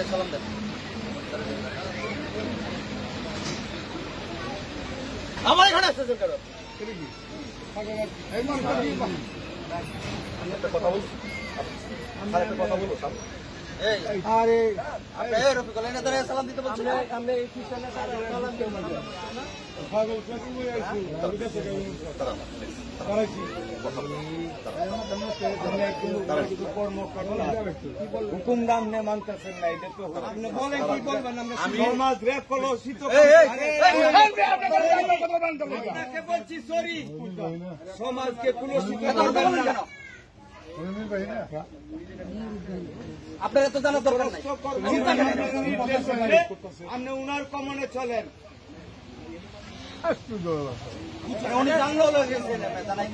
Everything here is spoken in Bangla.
সালাম দেন আমার এখানে আসছে কেন কথা বলছি কথা বলবো আরে রফিকুল সালাম দিতে বলছি হুকুম দাম নে মানতেছেন না এটা তো আপনি বলেন কি বলবেন আমরা সমাজ রেপ কলসিত বলছি সরি সমাজকে কলসিত করবেন না আপনারা তো জানার দরকার নাই আপনি উনার কমনে চলেন উনি জানলো জানাই